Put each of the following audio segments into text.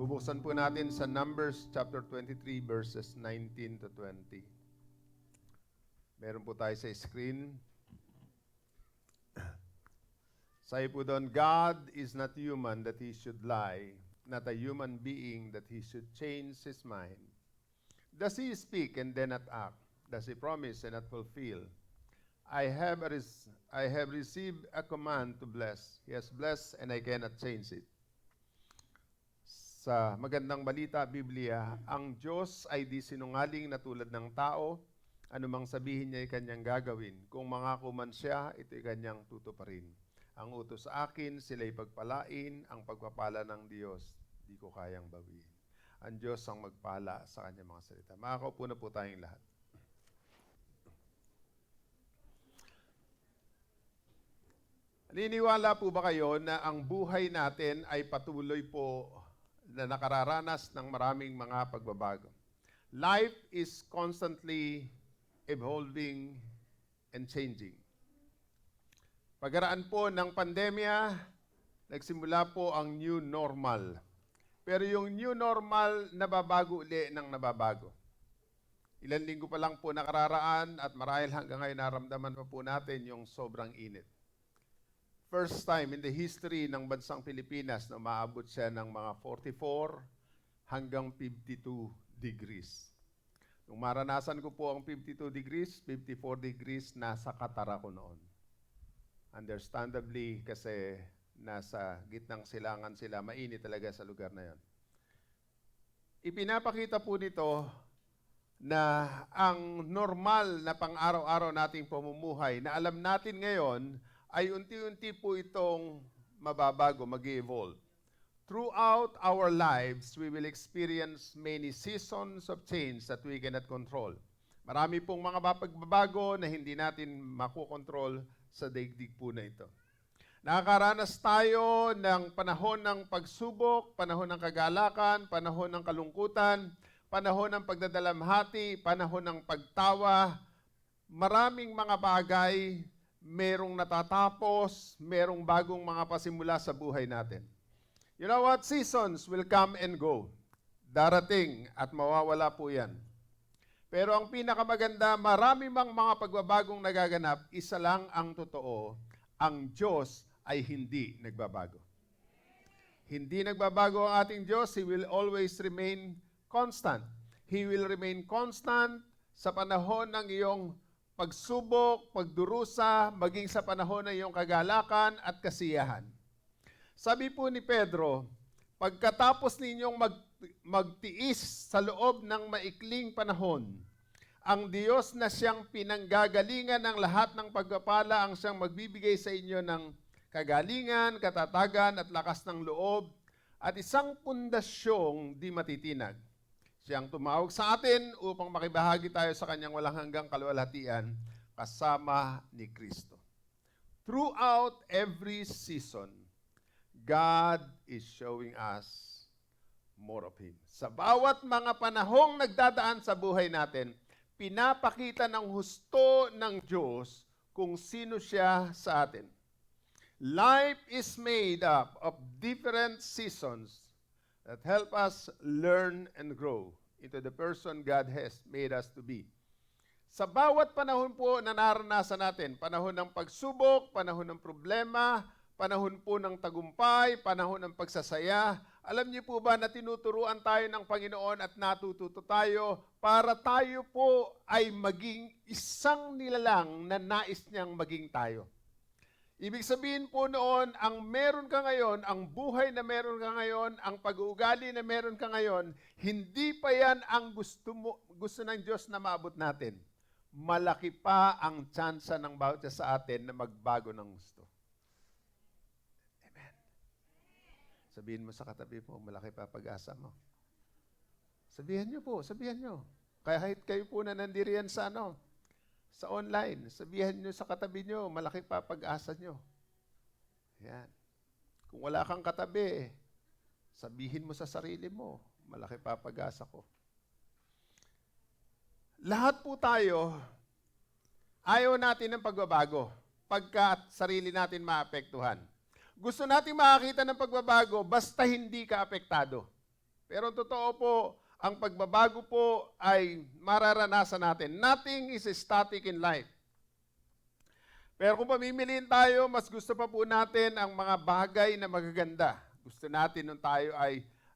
Bubuksan po natin sa Numbers chapter 23 verses 19 to 20. Meron po tayo sa screen. Sabi po doon, God is not human that He should lie, not a human being that He should change His mind. Does He speak and then not act? Does He promise and not fulfill? I have received a command to bless. He has blessed and I cannot change it. Sa magandang balita, Biblia, ang Diyos ay di sinungaling na tulad ng tao. Anumang sabihin niya ay kanyang gagawin. Kung mangako man siya, ito'y kanyang tutuparin. Ang utos sa akin, sila'y pagpalain. Ang pagpapala ng Diyos, di ko kayang bawiin. Ang Diyos ang magpala sa kanyang mga salita. Makakaupo na po tayong lahat. Naniniwala po ba kayo na ang buhay natin ay patuloy po na nakararanas ng maraming mga pagbabago? Life is constantly evolving and changing. Pagkaraan po ng pandemya, nagsimula po ang new normal. Pero yung new normal, nababago uli ng nababago. Ilan linggo pa lang po nakararaan at marahil hanggang ngayon naramdaman pa po natin yung sobrang init. First time in the history ng bansang Pilipinas na umaabot siya ng mga 44 hanggang 52 degrees. Nung maranasan ko po ang 52 degrees, 54 degrees, nasa Qatar ako noon. Understandably, kasi nasa gitnang silangan sila, mainit talaga sa lugar na yon. Ipinapakita po nito na ang normal na pang-araw-araw nating pamumuhay na alam natin ngayon ay unti-unti po itong mababago, mag-evolve. Throughout our lives, we will experience many seasons of change that we cannot control. Marami pong mga pagbabago na hindi natin makokontrol sa daigdig po na ito. Nakakaranas tayo ng panahon ng pagsubok, panahon ng kagalakan, panahon ng kalungkutan, panahon ng pagdadalamhati, panahon ng pagtawa. Maraming mga bagay, merong natatapos, merong bagong mga pasimula sa buhay natin. You know what? Seasons will come and go. Darating at mawawala po yan. Pero ang pinakamaganda, marami mang mga pagbabagong nagaganap, isa lang ang totoo, ang Diyos ay hindi nagbabago. Hindi nagbabago ang ating Diyos, He will always remain constant. He will remain constant sa panahon ng iyong pagsubok, pagdurusa, maging sa panahon ng iyong kagalakan at kasiyahan. Sabi po ni Pedro, pagkatapos ninyong magtiis sa loob ng maikling panahon, ang Diyos na siyang pinanggagalingan ng lahat ng pagpapala ang siyang magbibigay sa inyo ng kagalingan, katatagan at lakas ng loob at isang pundasyong di matitinag. Siyang tumawag sa atin upang makibahagi tayo sa kanyang walang hanggang kaluwalhatian kasama ni Kristo. Throughout every season, God is showing us more of Him. Sa bawat mga panahong nagdadaan sa buhay natin, pinapakita ng husto ng Diyos kung sino siya sa atin. Life is made up of different seasons that help us learn and grow into the person God has made us to be. Sa bawat panahon po na naranasan natin, panahon ng pagsubok, panahon ng problema, panahon po ng tagumpay, panahon ng pagsasaya, alam niyo po ba na tinuturuan tayo ng Panginoon at natututo tayo para tayo po ay maging isang nilalang na nais niyang maging tayo. Ibig sabihin po noon, ang meron ka ngayon, ang buhay na meron ka ngayon, ang pag-uugali na meron ka ngayon, hindi pa yan ang gusto ng Diyos na maabot natin. Malaki pa ang tsansa ng bawat isa sa atin na magbago ng gusto. Amen. Sabihin mo sa katabi mo, malaki pa pag-asa mo. Sabihan nyo po, sabihan nyo. Kahit kayo po na nandiriyan sa sa online, sabihan nyo sa katabi nyo, malaki pa pag-asa nyo. Yan. Kung wala kang katabi, sabihin mo sa sarili mo, malaki pa pag-asa ko. Lahat po tayo, ayaw natin ng pagbabago pagka sarili natin maapektuhan. Gusto natin makakita ng pagbabago basta hindi ka apektado. Pero totoo po, ang pagbabago po ay mararanasan natin. Nothing is static in life. Pero kung pamimiliin tayo, mas gusto pa po natin ang mga bagay na magaganda. Gusto natin nung tayo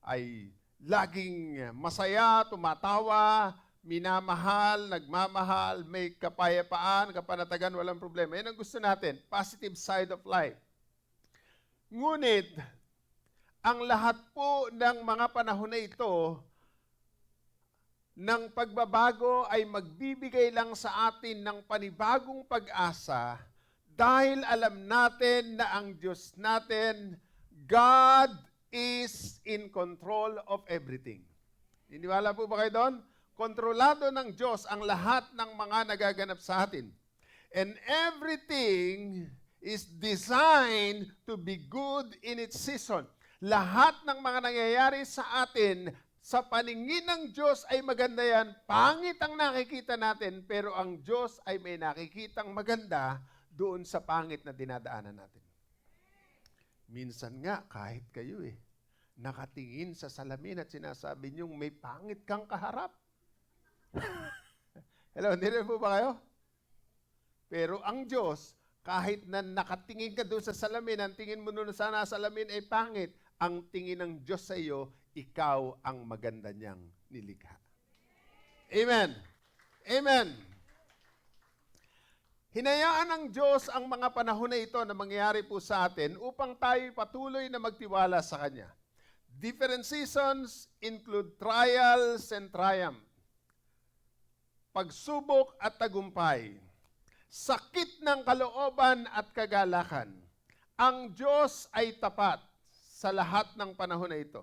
ay laging masaya, tumatawa, minamahal, nagmamahal, may kapayapaan, kapanatagan, walang problema. Yan ang gusto natin, positive side of life. Ngunit, ang lahat po ng mga panahon na ito, ng pagbabago ay magbibigay lang sa atin ng panibagong pag-asa dahil alam natin na ang Diyos natin, God is in control of everything. Iniwala po ba kayo doon? Kontrolado ng Diyos ang lahat ng mga nagaganap sa atin. And everything is designed to be good in its season. Lahat ng mga nangyayari sa atin, sa paningin ng Diyos ay maganda yan. Pangit ang nakikita natin, pero ang Diyos ay may nakikitang maganda doon sa pangit na dinadaanan natin. Minsan nga, kahit kayo nakatingin sa salamin at sinasabi niyong may pangit kang kaharap. Hello, hindi rin po ba kayo? Pero ang Diyos, kahit na nakatingin ka doon sa salamin, ang tingin mo doon sa salamin ay pangit, ang tingin ng Diyos sa iyo, ikaw ang maganda niyang nilikha. Amen. Amen. Hinayaan ng Diyos ang mga panahon na ito na mangyayari po sa atin upang tayo patuloy na magtiwala sa Kanya. Different seasons include trials and triumph. Pagsubok at tagumpay. Sakit ng kalooban at kagalakan. Ang Diyos ay tapat sa lahat ng panahon na ito.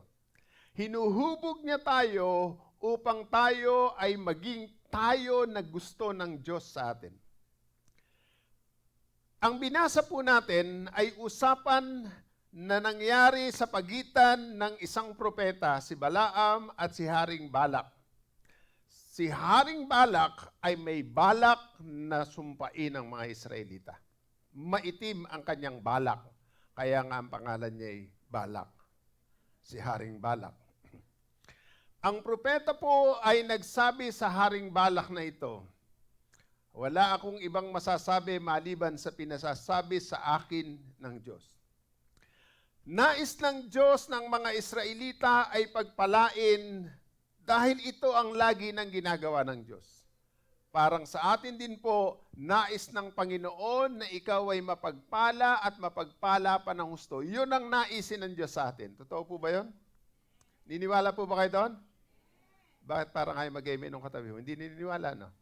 Hinuhubog niya tayo upang tayo ay maging tayo na gusto ng Diyos sa atin. Ang binasa po natin ay usapan na nangyari sa pagitan ng isang propeta, si Balaam at si Haring Balak. Si Haring Balak ay may balak na sumpain ang mga Israelita. Maitim ang kanyang balak, kaya nga ang pangalan niya ay Balak, si Haring Balak. Ang propeta po ay nagsabi sa Haring Balak na ito, wala akong ibang masasabi maliban sa pinasasabi sa akin ng Diyos. Nais ng Diyos ng mga Israelita ay pagpalain dahil ito ang lagi ng ginagawa ng Diyos. Parang sa atin din po, nais ng Panginoon na ikaw ay mapagpala at mapagpala pa ng husto. Yun ang naisin ng Diyos sa atin. Totoo po ba yun? Niniwala po ba kayo doon? Bakit parang kayo mag-amen ng katabi mo? Hindi niniwala, no?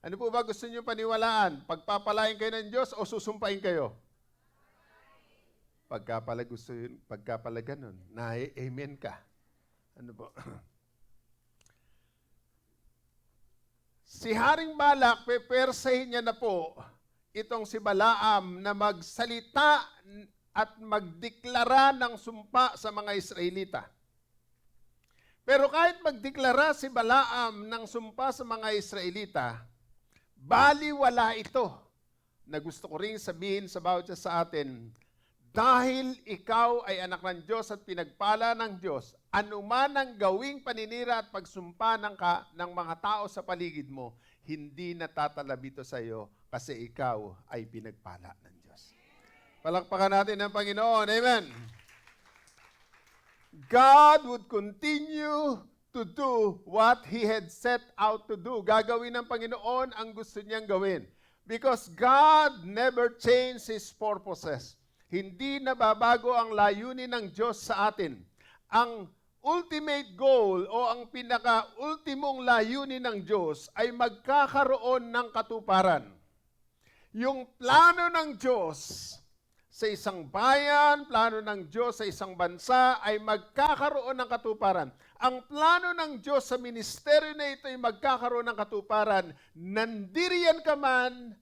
Ano po ba gusto niyo paniwalaan? Pagpapalain kayo ng Diyos o susumpain kayo? Pagkapala gusto yun, pagkapala ganun, na-amen ka. Ano po? Si Haring Balak, pepersahin niya na po itong si Balaam na magsalita at magdeklara ng sumpa sa mga Israelita. Pero kahit magdeklara si Balaam ng sumpa sa mga Israelita, baliwala ito na gusto ko rin sabihin sa bawat isa sa atin, dahil ikaw ay anak ng Diyos at pinagpala ng Diyos, anuman ang gawing paninira at pagsumpa ng mga tao sa paligid mo, hindi natatalab ito sa iyo kasi ikaw ay pinagpala ng Diyos. Palakpakan natin ang Panginoon. Amen. God would continue to do what He had set out to do. Gagawin ng Panginoon ang gusto niyang gawin. Because God never changed His purposes. Hindi nababago ang layunin ng Diyos sa atin. Ang ultimate goal o ang pinaka-ultimong layunin ng Diyos ay magkakaroon ng katuparan. Yung plano ng Diyos sa isang bayan, plano ng Diyos sa isang bansa ay magkakaroon ng katuparan. Ang plano ng Diyos sa ministeryo na ito ay magkakaroon ng katuparan. Nandiriyan ka man,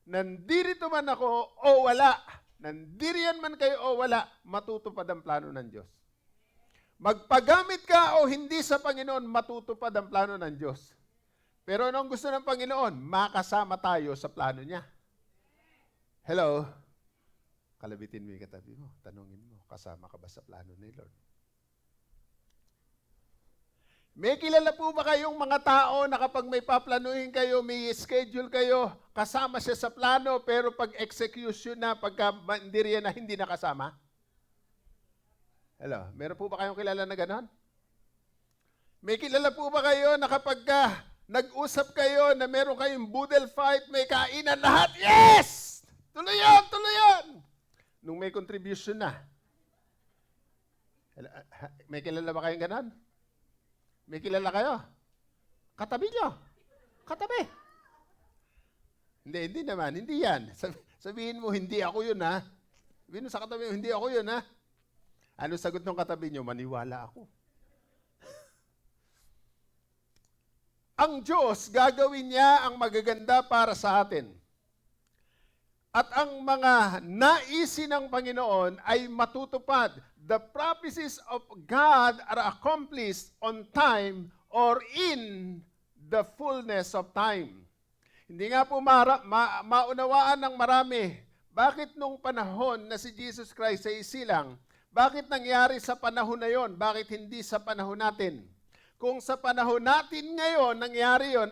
nandirito man ako o wala, nandiriyan man kayo o wala, matutupad ang plano ng Diyos. Magpagamit ka o hindi sa Panginoon, matutupad ang plano ng Diyos. Pero anong gusto ng Panginoon? Makasama tayo sa plano niya. Hello? Kalabitin mo yung katabi mo, tanungin mo, kasama ka ba sa plano ni Lord? May kilala po ba kayong mga tao na kapag may paplanuhin kayo, may schedule kayo, kasama siya sa plano, pero pag execution na, pagka mandiriya na, hindi nakasama? Hello, meron po ba kayong kilala na ganon? May kilala po ba kayo na kapag nag-usap kayo na meron kayong boodle fight, may kainan lahat? Yes! Tuloy yan, tuloy yan! Nung may contribution na. May kilala ba kayong ganon? May kilala kayo? Katabi nyo. Katabi. Hindi naman. Hindi yan. Sabihin mo, hindi ako yun, ha? Sabihin mo sa katabi mo, hindi ako yun, ha? Ano sagot ng katabi nyo? Maniwala ako. Ang Diyos, gagawin niya ang magaganda para sa atin. At ang mga naisin ng Panginoon ay matutupad. The prophecies of God are accomplished on time or in the fullness of time. Hindi nga po maunawaan ng marami. Bakit nung panahon na si Jesus Christ ay isilang, bakit nangyari sa panahon na yon? Bakit hindi sa panahon natin? Kung sa panahon natin ngayon nangyari yon,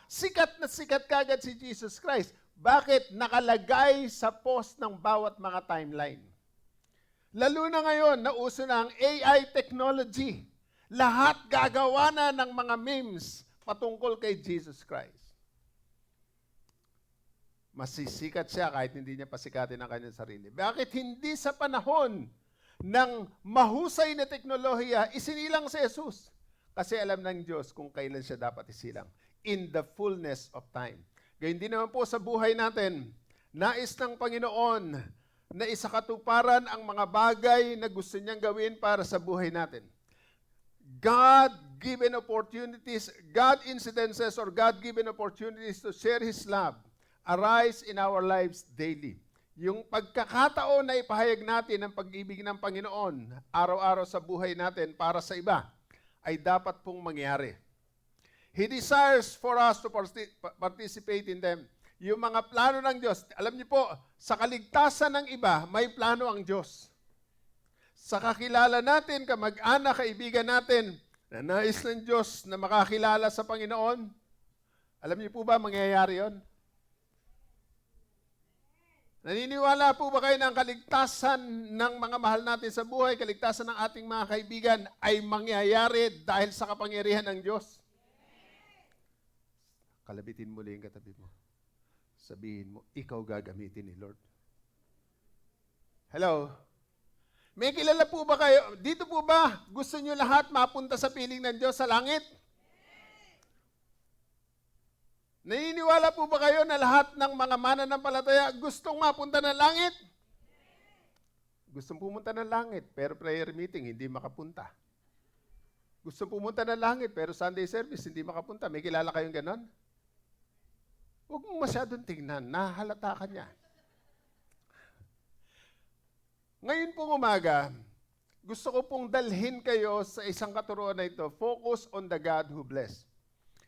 sikat na sikat kagad si Jesus Christ. Bakit nakalagay sa post ng bawat mga timeline? Lalo na ngayon, nauso na ang AI technology. Lahat gagawa na ng mga memes patungkol kay Jesus Christ. Masisikat siya kahit hindi niya pasikatin ang kanyang sarili. Bakit hindi sa panahon ng mahusay na teknolohiya isinilang si Jesus? Kasi alam ng Diyos kung kailan siya dapat isilang. In the fullness of time. Gayun din naman po sa buhay natin. Nais ng Panginoon na isakatuparan ang mga bagay na gusto niyang gawin para sa buhay natin. God-given opportunities, God incidences or God-given opportunities to share His love arise in our lives daily. Yung pagkakataon na ipahayag natin ang pag-ibig ng Panginoon araw-araw sa buhay natin para sa iba ay dapat pong mangyari. He desires for us to participate in them. Yung mga plano ng Diyos, alam niyo po, sa kaligtasan ng iba, may plano ang Diyos. Sa kakilala natin, kamag-anak, kaibigan natin, na nais ng Diyos na makakilala sa Panginoon, alam niyo po ba mangyayari yon? Naniniwala po ba kayo na ang kaligtasan ng mga mahal natin sa buhay, kaligtasan ng ating mga kaibigan ay mangyayari dahil sa kapangyarihan ng Diyos? Kalabitin mo lang yung katabi mo. Sabihin mo, ikaw gagamitin ni Lord. Hello? May kilala po ba kayo? Dito po ba gusto nyo lahat mapunta sa piling ng Diyos sa langit? Naniniwala po ba kayo na lahat ng mga mananampalataya gustong mapunta ng langit? Gustong pumunta ng langit, pero prayer meeting, hindi makapunta. Gustong pumunta ng langit, pero Sunday service, hindi makapunta. May kilala kayong ganon? Huwag mong masyadong tingnan, nahalata ka niya. Ngayon pong umaga, gusto ko pong dalhin kayo sa isang katuruan na ito, focus on the God who bless.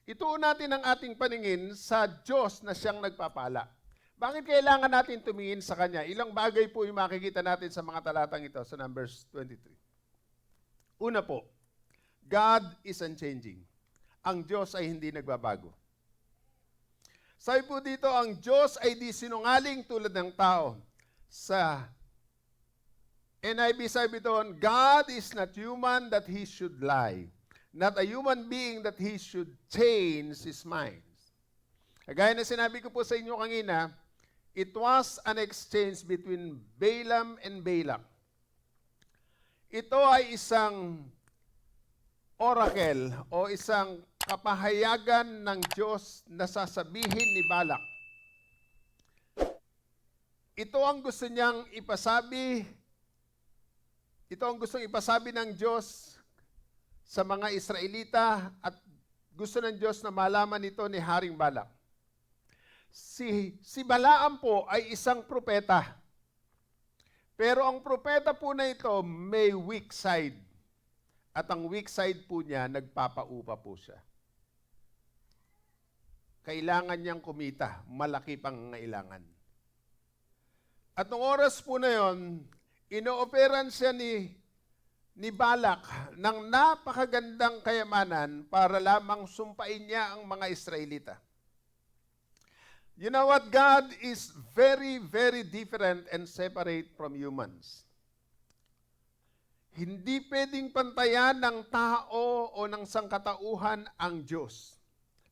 Ituon natin ang ating paningin sa Diyos na siyang nagpapala. Bakit kailangan natin tumingin sa Kanya? Ilang bagay po yung makikita natin sa mga talatang ito sa Numbers 23. Una po, God is unchanging. Ang Diyos ay hindi nagbabago. Sabi po dito, ang Diyos ay di sinungaling tulad ng tao. Sa NIV sabi doon, God is not human that He should lie. Not a human being that He should change His mind. Kagaya na sinabi ko po sa inyo kanina, it was an exchange between Balaam and Balak. Ito ay isang oracle o isang kapahayagan ng Diyos na sasabihin ni Balak. Ito ang gusto niyang ipasabi, ito ang gustong ipasabi ng Diyos sa mga Israelita at gusto ng Diyos na malaman ito ni Haring Balak. Si Balaam po ay isang propeta. Pero ang propeta po na ito may weak side. At ang weak side po niya, nagpapaupa po siya. Kailangan niyang kumita. Malaki pang kailangan. At nung oras po na yon, inooperan siya ni ni Balak ng napakagandang kayamanan para lamang sumpain niya ang mga Israelita. You know what? God is very, very different and separate from humans. Hindi pwedeng pantayan ng tao o ng sangkatauhan ang Diyos.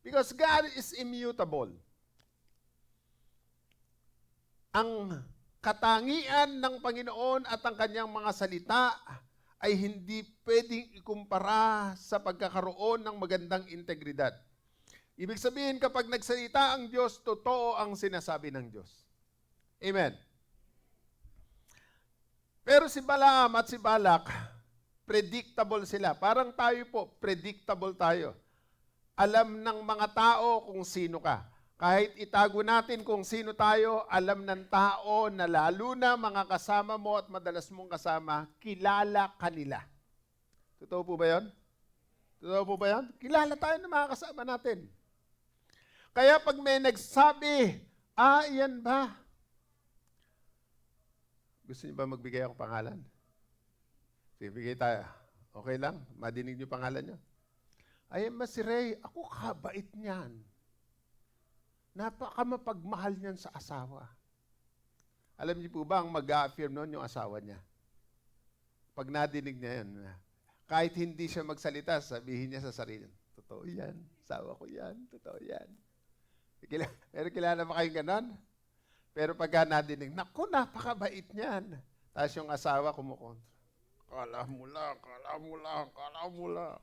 Because God is immutable. Ang katangian ng Panginoon at ang kanyang mga salita ay hindi pwedeng ikumpara sa pagkakaroon ng magandang integridad. Ibig sabihin, kapag nagsalita ang Diyos, totoo ang sinasabi ng Diyos. Amen. Pero si Balaam at si Balak, predictable sila. Parang tayo po, predictable tayo. Alam ng mga tao kung sino ka. Kahit itago natin kung sino tayo, alam ng tao na lalo na mga kasama mo at madalas mong kasama, kilala kanila. Totoo po ba yun? Totoo po ba yun? Kilala tayo ng mga kasama natin. Kaya pag may nagsabi, yan ba? Gusto niyo ba magbigay ako pangalan? Sige, bigay tayo. Okay lang? Madinig niyo pangalan niyo? Ayan ba si Ray? Ako kabait niyan. Napakamapagmahal niyan sa asawa. Alam niyo po ba ang mag-a-affirm noon yung asawa niya? Pag nadinig niya yun, kahit hindi siya magsalita, sabihin niya sa sarili, totoo yan, asawa ko yan, totoo yan. Pero kilala ba kayong ganon? Pero pagka nadinig, naku, napakabait niyan. Tapos yung asawa kumukontra. Kala mo lang, kala mo lang, kala mo lang.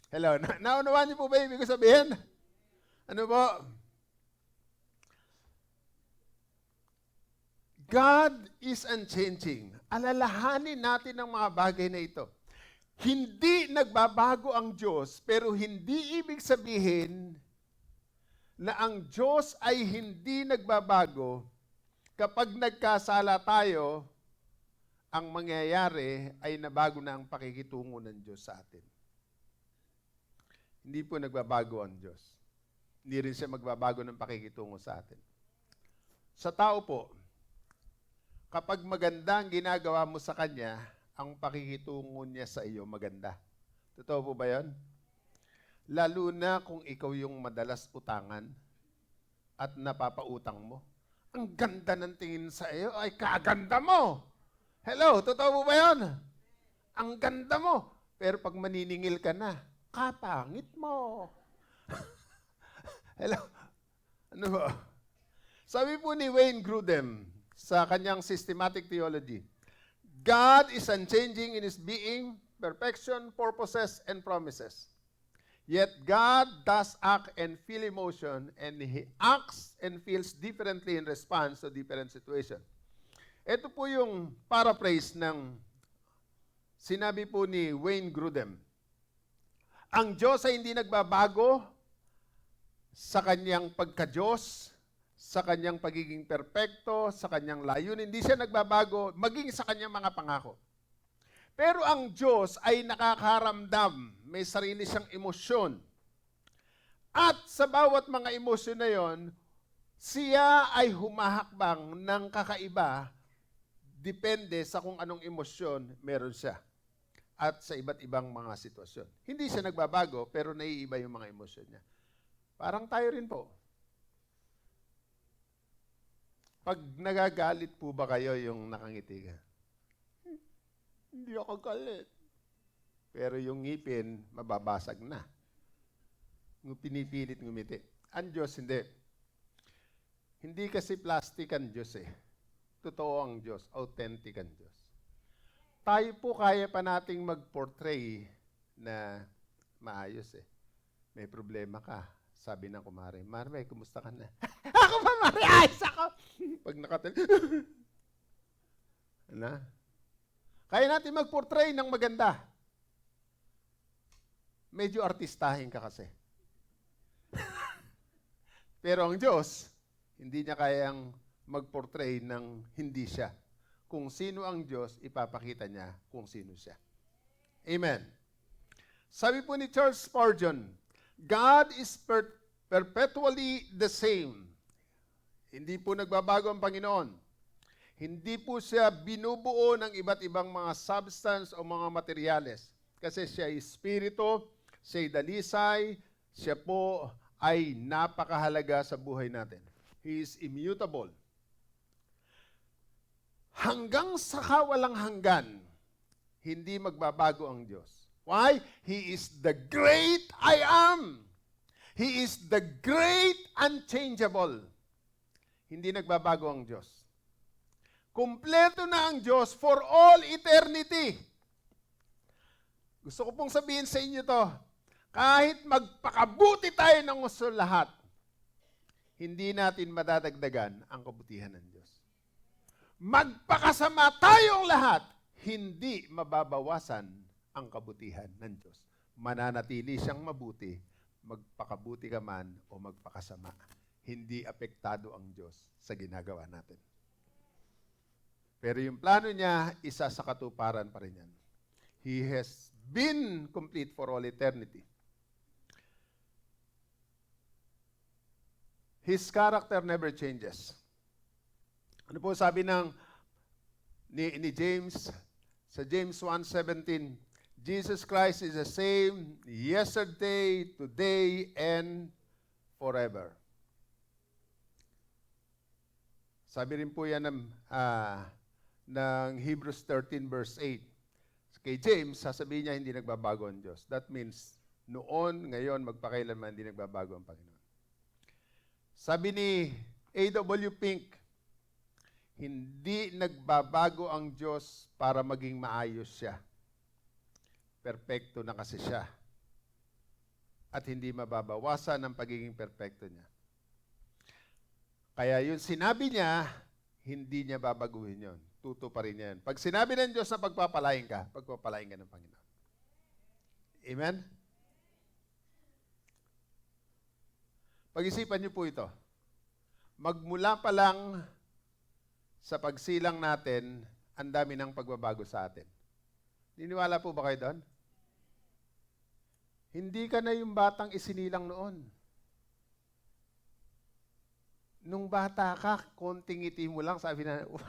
Hello, naunawaan niyo po ba ibig ko sabihin? Ano po? God is unchanging. Alalahanin natin ang mga bagay na ito. Hindi nagbabago ang Diyos, pero hindi ibig sabihin na ang Diyos ay hindi nagbabago kapag nagkasala tayo, ang mangyayari ay nabago na ang pakikitungo ng Diyos sa atin. Hindi po nagbabago ang Diyos. Hindi rin siya magbabago ng pakikitungo sa atin. Sa tao po, kapag maganda ang ginagawa mo sa Kanya, ang pakikitungo niya sa iyo maganda. Totoo po ba yan? Lalo na kung ikaw yung madalas utangan at napapautang mo. Ang ganda ng tingin sa iyo ay kaganda mo. Hello, totoo po ba yan? Ang ganda mo. Pero pag maniningil ka na, kapangit mo. Hello? Ano ba? Sabi po ni Wayne Grudem sa kanyang systematic theology, God is unchanging in His being, perfection, purposes, and promises. Yet God does act and feel emotion, and He acts and feels differently in response to different situations. Ito po yung paraphrase ng sinabi po ni Wayne Grudem. Ang Diyos ay hindi nagbabago sa Kanyang pagka-Diyos, sa Kanyang pagiging perpekto, sa Kanyang layunin. Hindi siya nagbabago, maging sa Kanyang mga pangako. Pero ang Diyos ay nakakaramdam, may sarili siyang emosyon. At sa bawat mga emosyon na yon, siya ay humahakbang ng kakaiba, depende sa kung anong emosyon meron siya. At sa iba't ibang mga sitwasyon. Hindi siya nagbabago, pero naiiba yung mga emosyon niya. Parang tayo rin po. Pag nagagalit po ba kayo yung nakangiti ka? Hindi ako galit. Pero yung ngipin, mababasag na. Pinipilit ngumiti. Ang Diyos, hindi. Hindi kasi plastic ang Diyos eh. Totoo ang Diyos. Authentic ang Diyos. Tayo po kaya pa nating mag-portray na maayos eh. May problema ka. Sabi ng kumare, Marve, kumusta ka na? Ako pa, Mare, ayos ako. Pag nakatal, na? Kaya natin mag-portray ng maganda. Medyo artistahin ka kasi. Pero ang Diyos, hindi niya kayang mag-portray ng hindi siya. Kung sino ang Diyos, ipapakita niya kung sino siya. Amen. Sabi po ni Charles Spurgeon, God is perpetually the same. Hindi po nagbabago ang Panginoon. Hindi po siya binubuo ng iba't ibang mga substance o mga materyales. Kasi siya ay espiritu, siya ay dalisay, siya po ay napakahalaga sa buhay natin. He is immutable. Hanggang sa kawalang hanggan, hindi magbabago ang Diyos. Why? He is the great I am. He is the great unchangeable. Hindi nagbabago ang Diyos. Kumpleto na ang Diyos for all eternity. Gusto ko pong sabihin sa inyo to, kahit magpakabuti tayo ng gusto lahat, hindi natin madadagdagan ang kabutihan ng Diyos. Magpakasama tayong lahat, hindi mababawasan ang kabutihan ng Diyos. Mananatili siyang mabuti, magpakabuti ka man o magpakasama. Hindi apektado ang Diyos sa ginagawa natin. Pero yung plano niya, isa sa katuparan pa rin yan. He has been complete for all eternity. His character never changes. Ano po sabi ni James, sa James 1:17, Jesus Christ is the same yesterday, today, and forever. Sabi rin po yan ng Hebrews 13 verse 8. Kay James, sasabihin niya hindi nagbabago ang Diyos. That means, noon, ngayon, magpakailanman, hindi nagbabago ang Panginoon. Sabi ni A.W. Pink, hindi nagbabago ang Diyos para maging maayos siya. Perpekto na kasi siya. At hindi mababawasan ang pagiging perpekto niya. Kaya yun sinabi niya, hindi niya babaguhin yun. Tuto pa rin yan. Pag sinabi ng Diyos na pagpapalain ka ng Panginoon. Amen? Pag-isipan niyo po ito. Magmula pa lang sa pagsilang natin, ang dami ng pagbabago sa atin. Niniwala po ba kayo doon? Hindi ka na yung batang isinilang noon. Nung bata ka, konting ngiti mo lang, sabi na, wow,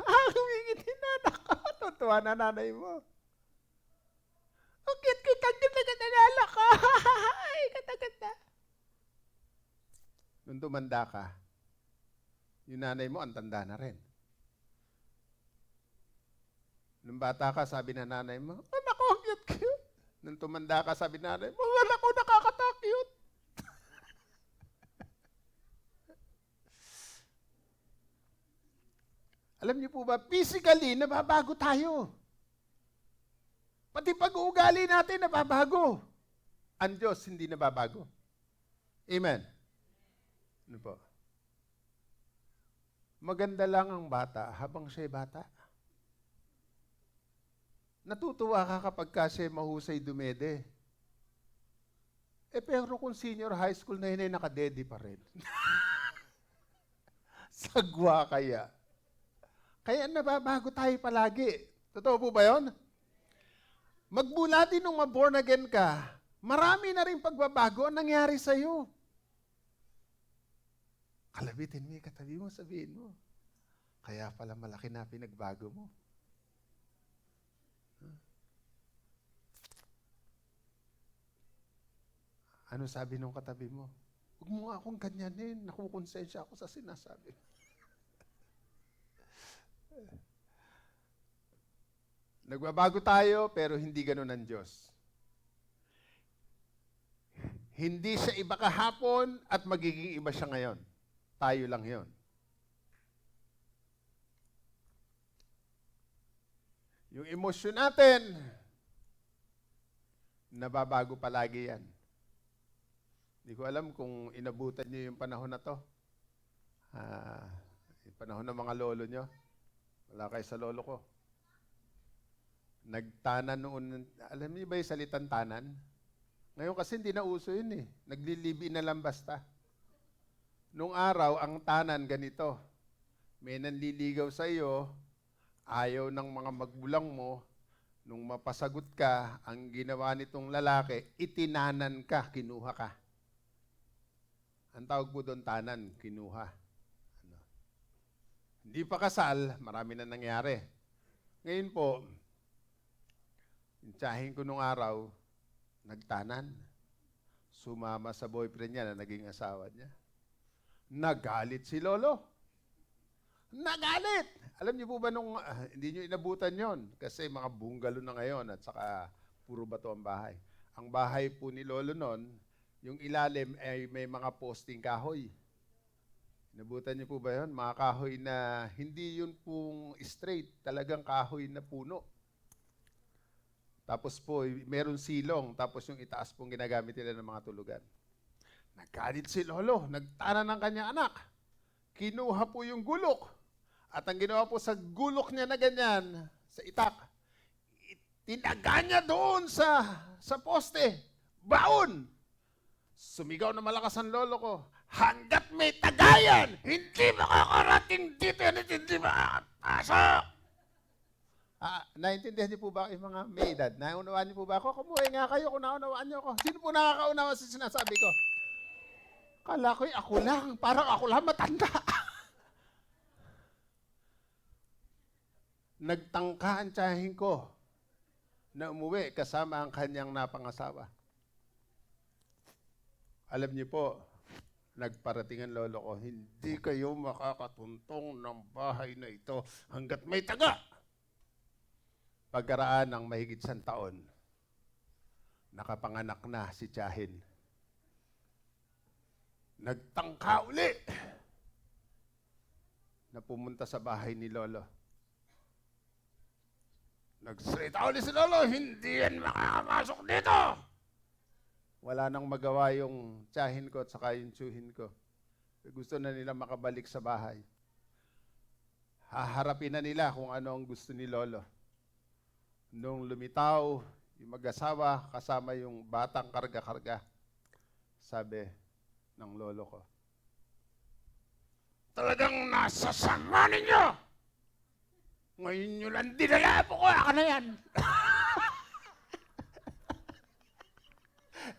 ngiti na, nakatutuwa na nanay mo. Ang cute-cute, ang ganda-ganda ka. Ay, ganda-ganda. Nung tumanda ka, yung nanay mo, ang tanda na rin. Nung bata ka, sabi na nanay mo, anak ko, ang cute-cute. Nung tumanda ka, sabi na nanay mo, anak ko, nakakata-cute. Alam niyo po ba, physically, nababago tayo. Pati pag-uugali natin, nababago. Ang Diyos, hindi nababago. Amen? Ano po? Maganda lang ang bata habang siya'y bata. Natutuwa ka kapag siya mahusay dumede. Pero kung senior high school na yun ay nakadede pa rin. Sagwa kaya. Kaya nababago tayo palagi. Totoo po ba yun? Magmula din nung ma-born again ka, marami na rin pagbabago ang nangyari sa'yo. Kalabitin mo yung katabi mo, sabihin mo. Kaya pala malaki na pinagbago mo. Ano sabi nung katabi mo? Huwag mo nga akong ganyanin. Nakukonsensya ako sa sinasabi. Nagbabago tayo, pero hindi ganun ang Diyos. Hindi siya iba kahapon at magiging iba siya ngayon. Tayo lang yon. Yung emosyon natin, nababago palagi yan. Hindi ko alam kung inabutan niyo yung panahon na to. Yung panahon ng mga lolo nyo. Wala kayo sa lolo ko. Nagtanan noon. Alam niyo ba yung salitang tanan? Ngayon kasi hindi na uso yun eh. Naglilibi na lang basta. Nung araw, ang tanan ganito. May nanliligaw sa iyo, ayaw ng mga magulang mo, nung mapasagot ka, ang ginawa nitong lalaki, itinanan ka, kinuha ka. Ang tawag po doon tanan, kinuha. Hindi pa kasal, marami na nangyari. Ngayon po, yung tiyahin ko nung araw, nagtanan. Sumama sa boyfriend niya na naging asawa niya. Nagalit si Lolo. Nagalit! Alam niyo po ba nung, hindi niyo inabutan yon kasi mga bungalo na ngayon at saka puro bato ang bahay. Ang bahay po ni Lolo noon, yung ilalim ay may mga posting kahoy. Inabutan niyo po ba yon? Mga kahoy na hindi yun pong straight, talagang kahoy na puno. Tapos po, meron silong, tapos yung itaas pong ginagamit nila ng mga tulugan. Nagalit si Lolo, nagtanan ng kanyang anak. Kinuha po yung gulok. At ang ginawa po sa gulok niya na ganyan, sa itak, tinaga niya doon sa poste. Baon! Sumigaw na malakas ang lolo ko, hanggat may tagayan, hindi makakarating dito yan at hindi makakapasok. Naintindihan niyo po ba yung mga may edad? Naunawaan niyo po ba ako? Kumuhay nga kayo kung naunawaan niyo ako. Sino po nakakaunawa sa sinasabi ko? Kala ko'y ako lang. Parang ako lang matanda. Nagtangka ang tiyahin ko na umuwi kasama ang kanyang napangasawa. Alam niyo po, nagparating ang lolo ko, hindi kayo makakatuntong ng bahay na ito hanggat may taga. Pagkaraan ng mahigit 100 taon, nakapanganak na si tiyahin. Nagtangka uli na pumunta sa bahay ni Lolo. Nagsalita uli si Lolo, hindi yan makakamasok dito. Wala nang magawa yung tiyahin ko at saka yung tsuhin ko. Gusto na nila makabalik sa bahay. Haharapin na nila kung ano ang gusto ni Lolo. Nung lumitaw, yung mag-asawa kasama yung batang karga-karga, sabi ng lolo ko, talagang nasasama ninyo! Ngayon nyo lang dinala po ko, ako na yan!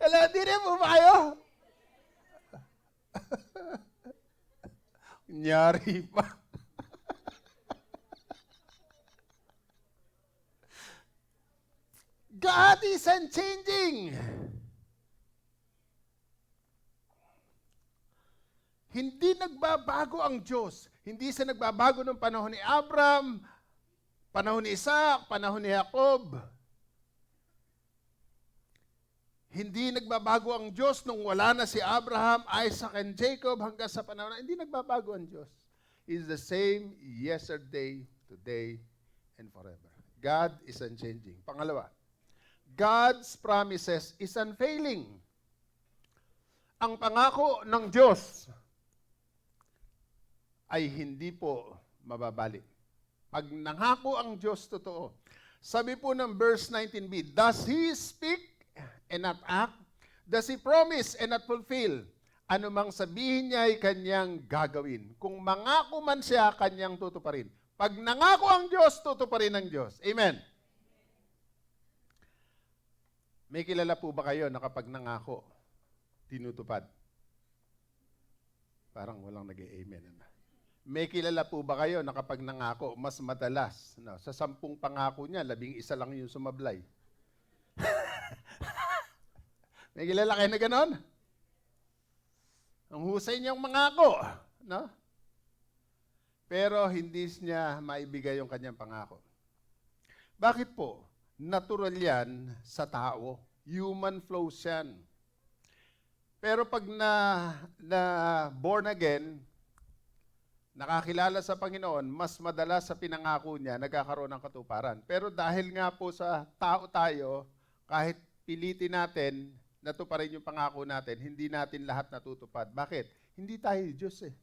Hello, di rin po ba kayo? Nyari pa. God is unchanging. Hindi nagbabago ang Diyos. Hindi siya nagbabago ng panahon ni Abraham, panahon ni Isaac, panahon ni Jacob. Hindi nagbabago ang Diyos nung wala na si Abraham, Isaac, and Jacob hanggang sa panahon na hindi nagbabago ang Diyos. He is the same yesterday, today, and forever. God is unchanging. Pangalawa, God's promises is unfailing. Ang pangako ng Diyos ay hindi po mababalik. Pag nangako ang Diyos, totoo. Sabi po ng verse 19b, does He speak and not act? Does He promise and not fulfill? Ano mang sabihin niya ay kanyang gagawin. Kung mangako man siya, kanyang tutuparin. Pag nangako ang Diyos, tutuparin ng Diyos. Amen. May kilala po ba kayo na kapag nangako, tinutupad? Parang walang nag-amen. May kilala po ba kayo na kapag nangako, mas madalas, no, sa 10 pangako niya, 11 lang yung sumablay? May kilala kayo na ganon? Ang husay niyang mangako, no? Pero hindi niya maibigay yung kanyang pangako. Bakit po? Natural yan sa tao. Human flows yan. Pero pag na born again, nakakilala sa Panginoon, mas madalas sa pinangako niya, nagkakaroon ng katuparan. Pero dahil nga po sa tao tayo, kahit pilitin natin, natuparin yung pangako natin, hindi natin lahat natutupad. Bakit? Hindi tayo Diyos eh.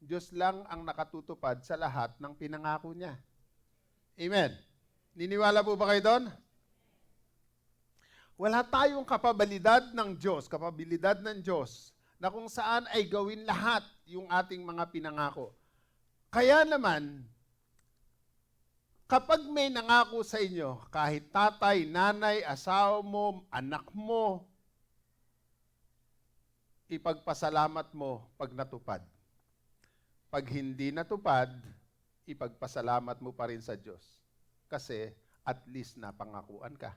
Diyos lang ang nakatutupad sa lahat ng pinangako niya. Amen. Niniwala po ba kayo doon? Wala tayong kapabilidad ng Diyos na kung saan ay gawin lahat yung ating mga pinangako. Kaya naman, kapag may nangako sa inyo, kahit tatay, nanay, asawa mo, anak mo, ipagpasalamat mo pag natupad. Pag hindi natupad, ipagpasalamat mo pa rin sa Diyos. Kasi at least napangakuan ka.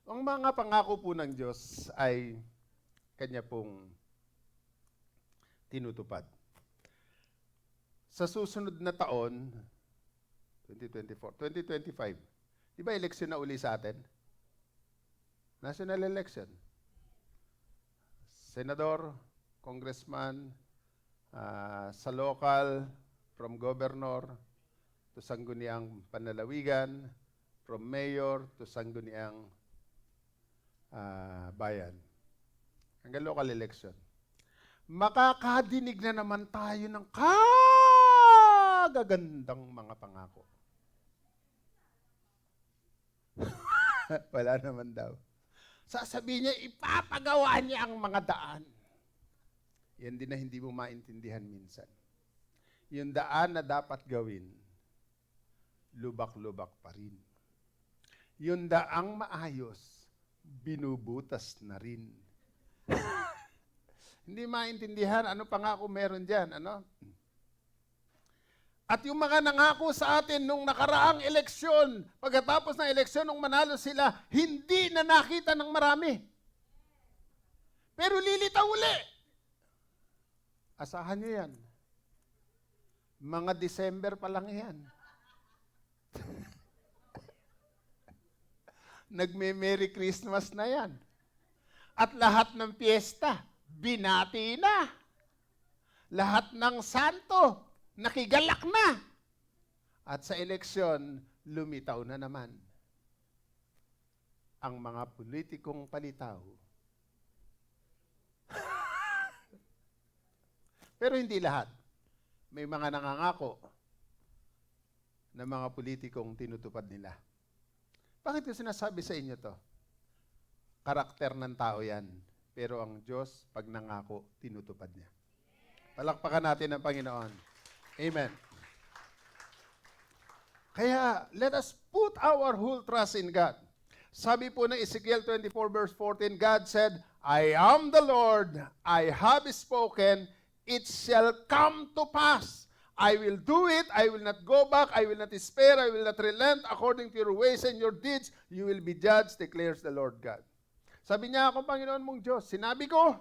Ang mga pangako po ng Diyos ay Kanya pong tinutupad. Sa susunod na taon, 2024, 2025, di ba eleksyon na uli sa atin? National election. Senador, congressman, sa local, from governor to sangguniang panlalawigan, from mayor to sangguniang bayan. Hanggang local election. Makakadinig na naman tayo ng kagagandang mga pangako. Wala naman daw. Sasabihin niya, ipapagawa niya ang mga daan. Yan din na hindi mo maintindihan minsan. Yung daan na dapat gawin, lubak-lubak pa rin. Yung daang maayos, binubutas na rin. Hindi maintindihan, ano pangako meron dyan, ano? At yung mga nangako sa atin nung nakaraang eleksyon, pagkatapos ng eleksyon, nung manalo sila, hindi na nakita ng marami. Pero lilitaw uli. Asahan nyo yan. Mga December pa lang yan. Nagme-Merry Christmas na yan. At lahat ng piyesta, binati na. Lahat ng santo, nakigalak na. At sa eleksyon, lumitaw na naman. Ang mga politikong palitaw. Pero hindi lahat. May mga nangangako na mga politikong tinutupad nila. Bakit ko sinasabi sa inyo to? Karakter ng tao yan. Pero ang Diyos, pag nangako, tinutupad niya. Palakpakan natin ang Panginoon. Amen. Kaya, let us put our whole trust in God. Sabi po ng Ezekiel 24 verse 14, God said, I am the Lord, I have spoken, it shall come to pass. I will do it, I will not go back, I will not spare, I will not relent according to your ways and your deeds. You will be judged, declares the Lord God. Sabi niya ako, Panginoon mong Diyos, sinabi ko,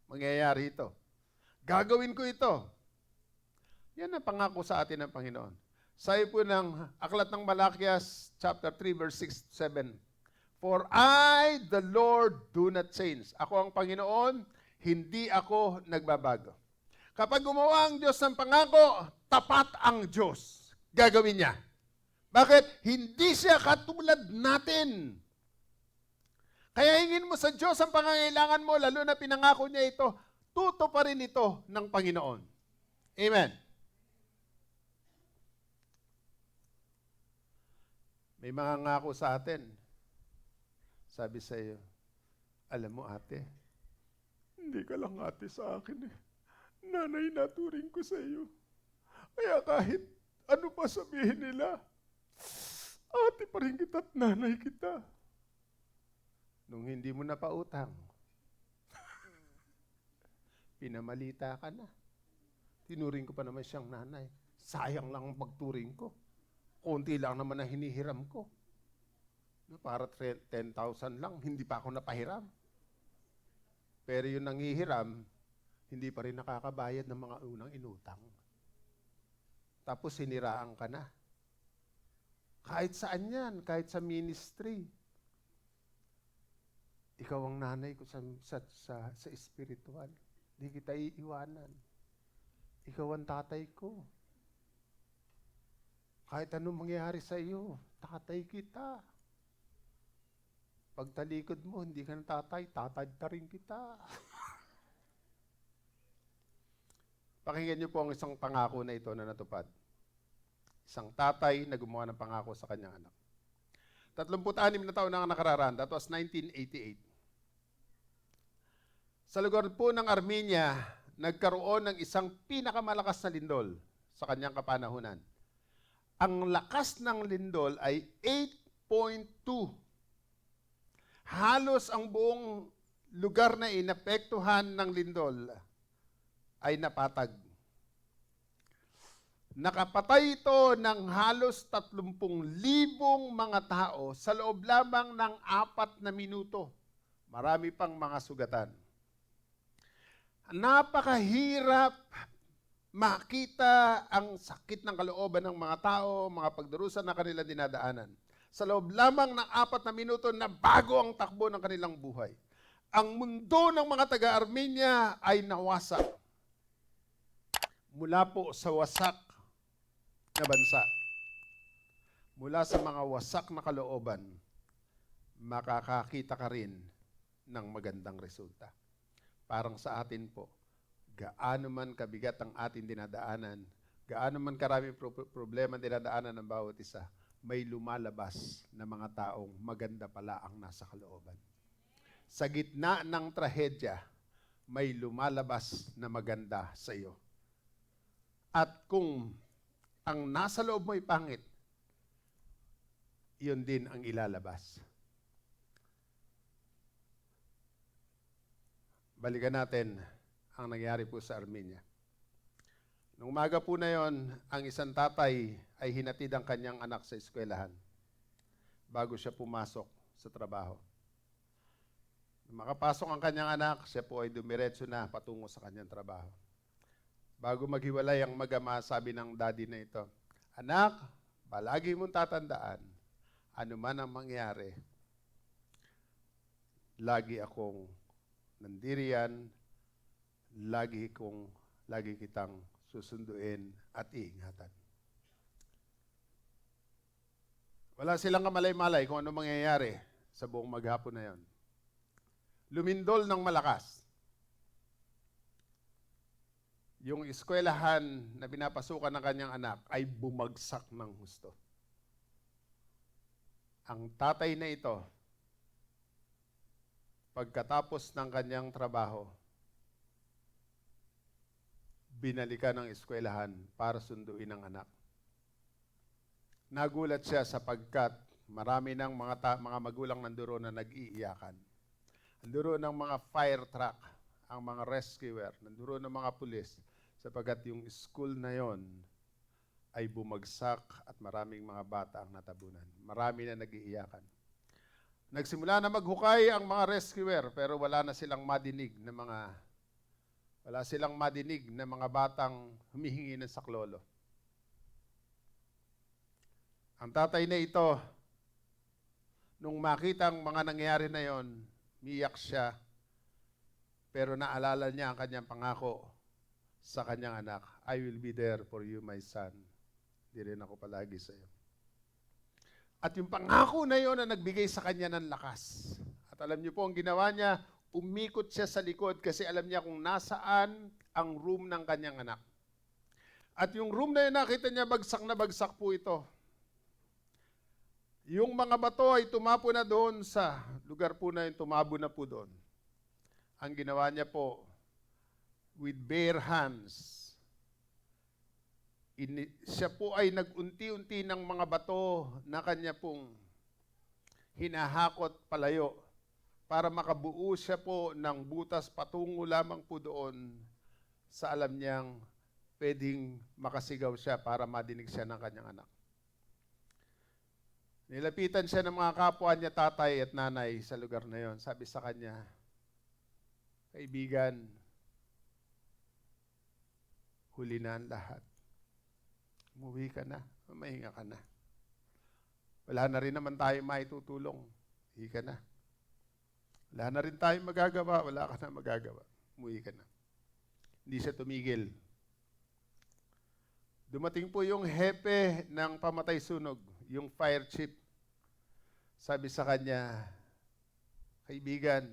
mangyayari ito. Gagawin ko ito. Yan ang pangako sa atin ng Panginoon. Sabi po ng Aklat ng Malakias, chapter 3, verse 6-7, For I, the Lord, do not change. Ako ang Panginoon, hindi ako nagbabago. Kapag gumawa ang Diyos ng pangako, tapat ang Diyos. Gagawin niya. Bakit? Hindi siya katulad natin. Kaya hingin mo sa Diyos ang pangangailangan mo, lalo na pinangako niya ito, pa rin ito ng Panginoon. Amen. May mga ngako sa atin. Sabi sa iyo, alam mo ate, hindi ka lang ate sa akin eh. Nanay naturing ko sa iyo. Kaya kahit ano pa sabihin nila, ate pa rin kita at nanay kita. Nung hindi mo na pautang, pinamalita ka na. Tinuring ko pa naman siyang nanay. Sayang lang ang pagturing ko. Konti lang naman ang hinihiram ko. Para 10,000 lang, hindi pa ako napahiram. Pero yung nanghihiram, hindi pa rin nakakabayad ng mga unang inutang. Tapos siniraan ka na. Kahit saan yan, kahit sa ministry. Ikaw ang nanay ko sa espiritual. Hindi kita iiwanan. Ikaw ang tatay ko. Kahit anong mangyari sa iyo, tatay kita. Pag talikod mo, hindi ka ng tatay, tatay ta rin kita. Pakinggan niyo po ang isang pangako na ito na natupad. Isang tatay na gumawa ng pangako sa kanyang anak. 36 na taon na nakararaan. That was 1988. Sa lugar po ng Armenia, nagkaroon ng isang pinakamalakas na lindol sa kanyang kapanahunan. Ang lakas ng lindol ay 8.2. Halos ang buong lugar na inapektuhan ng lindol ay napatag. Nakapatay ito ng halos 30,000 mga tao sa loob lamang ng 4 na minuto. Marami pang mga sugatan. Napakahirap makita ang sakit ng kalooban ng mga tao, mga pagdurusa na kanilang dinadaanan. Sa loob lamang ng 4 na minuto na bago ang takbo ng kanilang buhay. Ang mundo ng mga taga-Armenia ay nawasak. Mula po sa wasak na bansa, mula sa mga wasak na kalooban, makakakita ka rin ng magandang resulta. Parang sa atin po, gaano man kabigat ang ating dinadaanan, gaano man karami problema dinadaanan ng bawat isa, may lumalabas na mga taong maganda pala ang nasa kalooban. Sa gitna ng trahedya, may lumalabas na maganda sa iyo. At kung ang nasa loob mo ay pangit, yun din ang ilalabas. Balikan natin ang nangyari po sa Armenia. Nung umaga po na yon, ang isang tatay ay hinatid ang kanyang anak sa eskwelahan bago siya pumasok sa trabaho. Nung makapasok ang kanyang anak, siya po ay dumiretso na patungo sa kanyang trabaho. Bago maghiwalay ang mag-ama, sabi ng daddy na ito, "Anak, palagi mong tatandaan, ano man ang mangyari, lagi akong nandiriyan, lagi kitang susunduin at iingatan." Wala silang kamalay-malay kung ano mangyayari sa buong maghapon na yon. Lumindol ng malakas. Yung eskwelahan na pinapasukan ng kanyang anak ay bumagsak ng husto. Ang tatay na ito, pagkatapos ng kanyang trabaho, binalikan ng eskwelahan para sunduin ang anak. Nagulat siya sapagkat marami ng mga magulang nandoon na nag-iiyakan. Nandoon ng mga fire truck, ang mga rescuer, nandoon ng mga pulis, sapagkat yung school na yon ay bumagsak at maraming mga bata ang natabunan. Marami na nag-iiyakan. Nagsimula na maghukay ang mga rescuer pero wala silang madinig na mga batang humihingi ng saklolo. Ang tatay na ito, nung makita ang mga nangyari na yon, miyak siya, pero naalala niya ang kanyang pangako sa kanyang anak, "I will be there for you, my son. Di rin ako palagi sa iyo." At yung pangako na yon na nagbigay sa kanya ng lakas. At alam niyo po, ang ginawa niya, umikot siya sa likod kasi alam niya kung nasaan ang room ng kanyang anak. At yung room na yun, nakita niya, bagsak na bagsak po ito. Yung mga bato ay tumapo na doon sa lugar po na yun, tumabo na po doon. Ang ginawa niya po, with bare hands, siya po ay nag-unti-unti ng mga bato na kanya pong hinahakot palayo para makabuo siya po ng butas patungo lamang po doon sa alam niyang pwedeng makasigaw siya para madinig siya ng kanyang anak. Nilapitan siya ng mga kapwa niya, tatay at nanay sa lugar na yon. Sabi sa kanya, "Kaibigan, huli na ang lahat. Umuwi ka na, mahinga ka na. Wala na rin naman tayo maitutulong. Umuwi ka na. Wala na rin tayo magagawa, wala ka na magagawa. Umuwi ka na." Hindi siya tumigil. Dumating po yung hepe ng pamatay sunog, yung fire chief. Sabi sa kanya, "Kaibigan,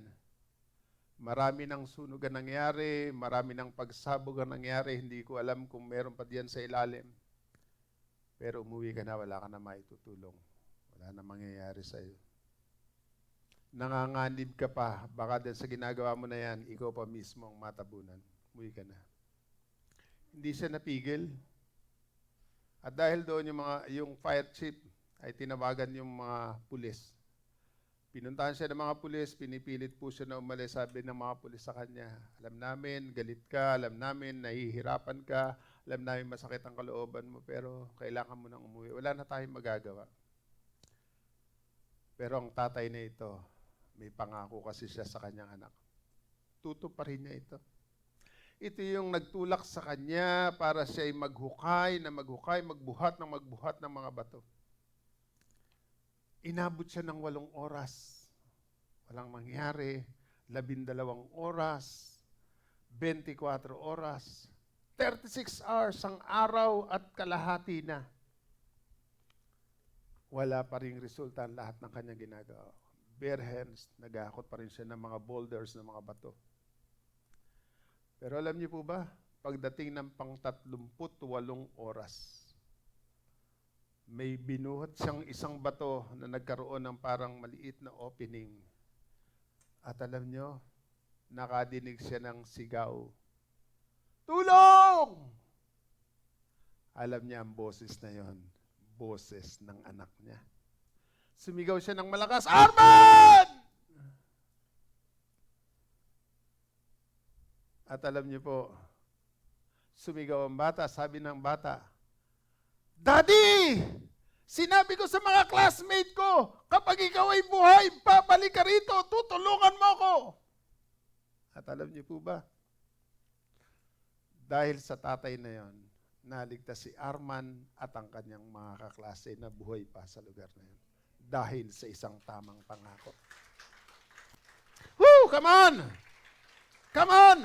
marami ng sunog ang nangyari, marami ng pagsabog ang nangyari, hindi ko alam kung meron pa diyan sa ilalim. Pero umuwi ka na, wala ka na maitutulong. Wala na mangyayari sa iyo. Nanganganib ka pa, baka dahil sa ginagawa mo na yan, ikaw pa mismo ang matabunan. Umuwi ka na." Hindi siya napigil. At dahil doon yung fire chief ay tinawagan yung mga pulis. Pinuntahan siya ng mga pulis, pinipilit po siya na umalis. Sabi ng mga pulis sa kanya, alam namin, galit ka, alam namin, nahihirapan ka, alam namin masakit ang kalooban mo, pero kailangan mo nang umuwi. Wala na tayong magagawa. Pero ang tatay na ito, may pangako kasi siya sa kanyang anak. Tutuparin niya ito. Ito yung nagtulak sa kanya para siya ay magbuhat ng mga bato. Inabot siya ng 8 oras. Walang mangyari. 12 oras. 24 oras. 36 hours ang araw at kalahati na. Wala pa rin resulta ang lahat ng kanyang ginagawa. Bare hands, nagahakot pa rin siya ng mga boulders, ng mga bato. Pero alam niyo po ba, pagdating ng pang-38 oras, may binuhat siyang isang bato na nagkaroon ng parang maliit na opening. At alam niyo, nakadinig siya ng sigaw. Tulong! Alam niya ang boses na yon, boses ng anak niya. Sumigaw siya ng malakas, Arman! At alam niyo po, sumigaw ang bata, sabi ng bata, Daddy! Sinabi ko sa mga classmate ko, kapag ikaw ay buhay, babalik ka rito, tutulungan mo ako. At alam niyo po ba, dahil sa tatay na yon, naligtas si Arman at ang kanyang mga kaklase na buhay pa sa lugar na yon. Dahil sa isang tamang pangako. Woo! Come on! Come on!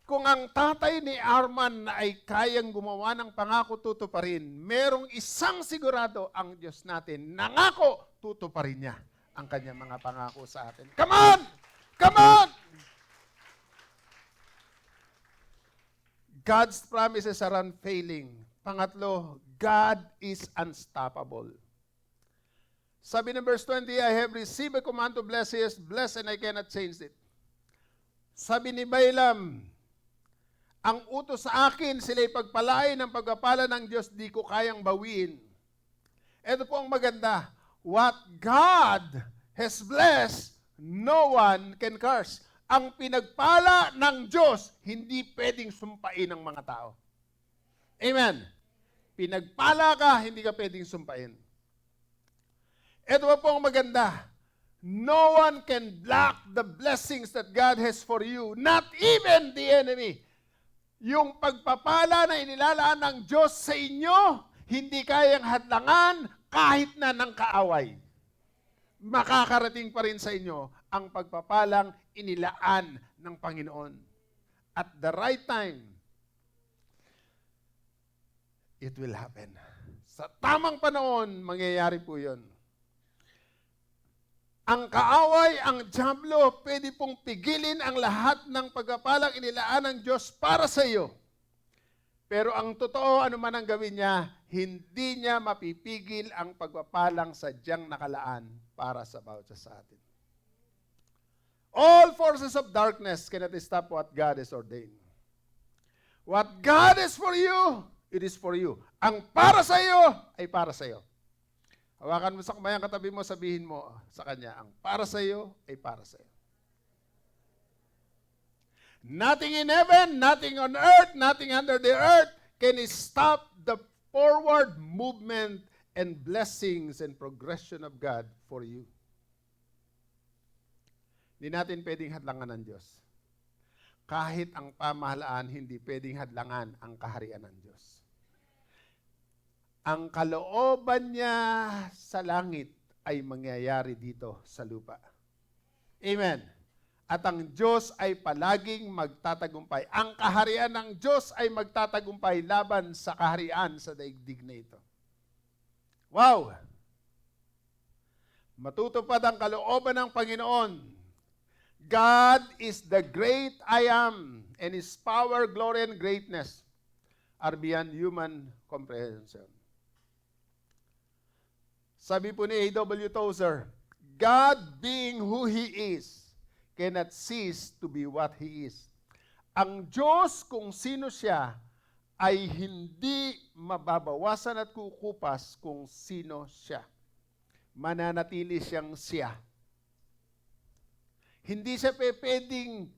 Kung ang tatay ni Arman na ay kayang gumawa ng pangako, tutuparin, merong isang sigurado ang Diyos natin. Nangako, tutuparin niya ang kanyang mga pangako sa atin. Come on! Come on! God's promises are unfailing. Pangatlo, God is unstoppable. Sabi ng verse 20, I have received a command to bless, he is blessed and I cannot change it. Sabi ni Balaam, ang utos sa akin, sila'y pagpalain ng pagpapala ng Diyos, di ko kayang bawiin. Ito po ang maganda. What God has blessed, no one can curse. Ang pinagpala ng Diyos, hindi pwedeng sumpain ng mga tao. Amen. Pinagpala ka, hindi ka pwedeng sumpain. Ito po ang maganda. No one can block the blessings that God has for you, not even the enemy. Yung pagpapala na inilalaan ng Diyos sa inyo, hindi kayang hadlangan kahit na ng kaaway. Makakarating pa rin sa inyo ang pagpapalang inilaan ng Panginoon. At the right time, it will happen. Sa tamang panahon, mangyayari po yun. Ang kaaway, ang dyablo, pwede pong pigilin ang lahat ng pagpapalang inilaan ng Diyos para sa iyo. Pero ang totoo, ano man ang gawin niya, hindi niya mapipigil ang pagpapalang sadyang nakalaan para sa bawat isa sa atin. All forces of darkness cannot stop what God has ordained. What God is for you, it is for you. Ang para sa iyo, ay para sa iyo. Hawakan mo sa kamayang katabi mo, sabihin mo sa kanya, ang para sa iyo ay para sa iyo. Nothing in heaven, nothing on earth, nothing under the earth can stop the forward movement and blessings and progression of God for you. Hindi natin pwedeng hadlangan ng Diyos. Kahit ang pamahalaan, hindi pwedeng hadlangan ang kaharian ng Diyos. Ang kalooban niya sa langit ay mangyayari dito sa lupa. Amen. At ang Diyos ay palaging magtatagumpay. Ang kaharian ng Diyos ay magtatagumpay laban sa kaharian sa daigdig na ito. Wow! Matutupad ang kalooban ng Panginoon. God is the great I am, and His power, glory, and greatness are beyond human comprehension. Sabi po ni A.W. Tozer, God being who He is, cannot cease to be what He is. Ang Diyos kung sino siya, ay hindi mababawasan at kukupas kung sino siya. mananatili siyang siya. Hindi siya pwedeng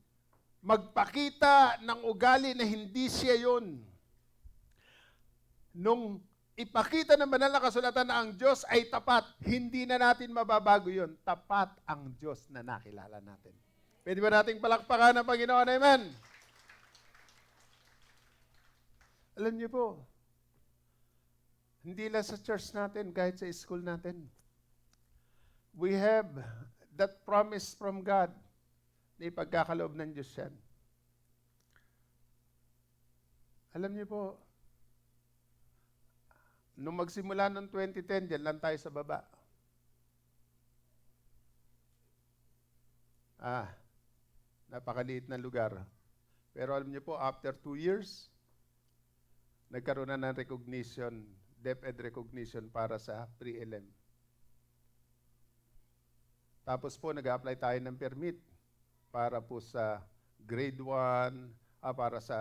magpakita ng ugali na hindi siya yon. Nung ipakita ng banal na kasulatan na ang Diyos ay tapat, hindi na natin mababago yon. Tapat ang Diyos na nakilala natin. Pwede ba nating palakpakan ng Panginoon? Amen? Alam niyo po, hindi lang sa church natin, kahit sa school natin, we have that promise from God na ipagkakaloob ng Diyos yan. Alam niyo po, nung magsimula noong 2010, dyan lang tayo sa baba. Napakaliit na lugar. Pero alam niyo po, after 2 years, nagkaroon na ng recognition, DepEd recognition para sa pre-ELEM. Tapos po, nag-apply tayo ng permit para po sa grade 1, para sa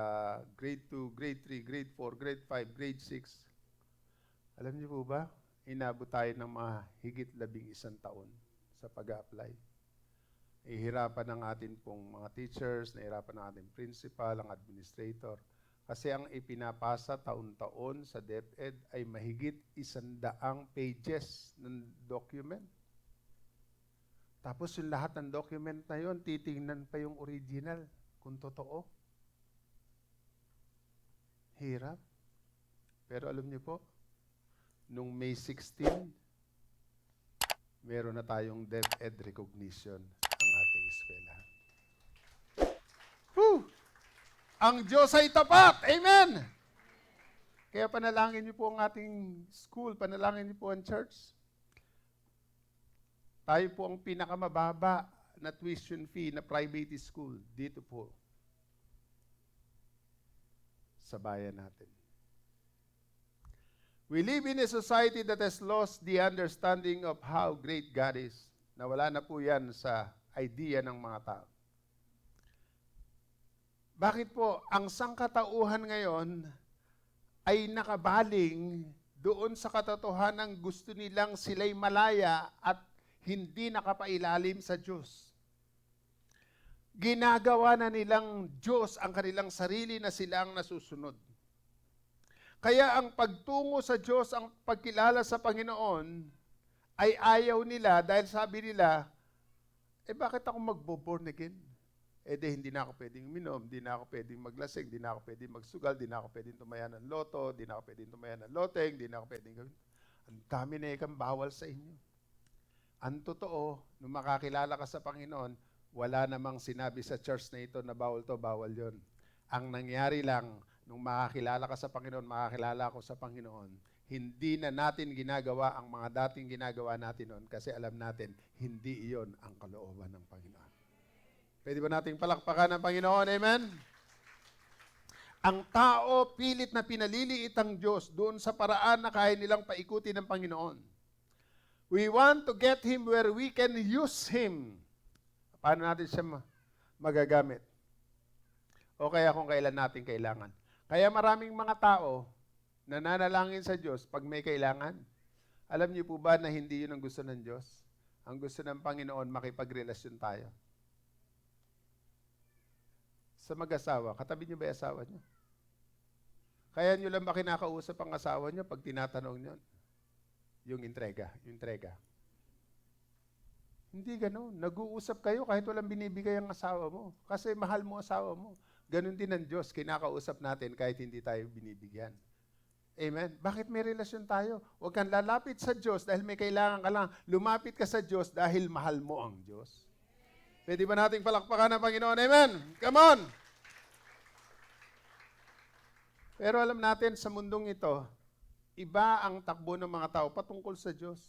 grade 2, grade 3, grade 4, grade 5, grade 6. Alam niyo po ba, inabot tayo ng mga higit 11 taon sa pag-apply. Ihirapan ng atin pong mga teachers, nahirapan ng ating principal, ang administrator. Kasi ang ipinapasa taon-taon sa DepEd ay mahigit 100 pages ng document. Tapos yung lahat ng document na yon, titingnan pa yung original kung totoo. Hirap. Pero alam niyo po, nung May 16, meron na tayong DepEd recognition ang ating eskwelahan. Whew! Ang Diyos ay tapat! Amen! Kaya panalangin niyo po ang ating school, panalangin niyo po ang church. Tayo po ang pinakamababa na tuition fee na private school dito po sa bayan natin. We live in a society that has lost the understanding of how great God is. Nawala na po yan sa idea ng mga tao. Bakit po? Ang sangkatauhan ngayon ay nakabaling doon sa katotohanan gusto nilang sila'y malaya at hindi nakapailalim sa Diyos. Ginagawa na nilang Diyos ang kanilang sarili na silang nasusunod. Kaya ang pagtungo sa Diyos, ang pagkilala sa Panginoon, ay ayaw nila dahil sabi nila, bakit ako magbo-born again? Hindi na ako pwedeng uminom, di na ako pwedeng maglasing, di na ako pwedeng magsugal, di na ako pwedeng tumaya ng loto, di na ako pwedeng tumaya ng loteng, di na ako pwedeng gawin. Ang dami na ikang bawal sa inyo. Ang totoo, nung makakilala ka sa Panginoon, wala namang sinabi sa church na ito na bawal to, bawal yon. Ang nangyari lang, nung makakilala ka sa Panginoon, makakilala ako sa Panginoon, hindi na natin ginagawa ang mga dating ginagawa natin noon kasi alam natin, hindi iyon ang kalooban ng Panginoon. Pwede ba nating palakpakan ng Panginoon? Amen? Ang tao pilit na pinaliliit ang Diyos doon sa paraan na kaya nilang paikuti ng Panginoon. We want to get Him where we can use Him. Paano natin siya magagamit? O kaya kung kailan natin kailangan. Kaya maraming mga tao nananalangin sa Diyos pag may kailangan. Alam niyo po ba na hindi yun ang gusto ng Diyos? Ang gusto ng Panginoon, makipagrelasyon tayo. Sa mag-asawa, katabi niyo ba yung asawa niyo? Kaya niyo lang ba kinakausap ang asawa niyo pag tinatanong niyo? Yung entrega. Hindi gano'n. Nag-uusap kayo kahit walang binibigay ang asawa mo. Kasi mahal mo asawa mo. Ganon din ang Diyos, kinakausap natin kahit hindi tayo binibigyan. Amen? Bakit may relasyon tayo? Huwag kang lalapit sa Diyos dahil may kailangan ka lang. Lumapit ka sa Diyos dahil mahal mo ang Diyos. Pwede ba nating palakpakan ng Panginoon? Amen? Come on! Pero alam natin sa mundong ito, iba ang takbo ng mga tao patungkol sa Diyos.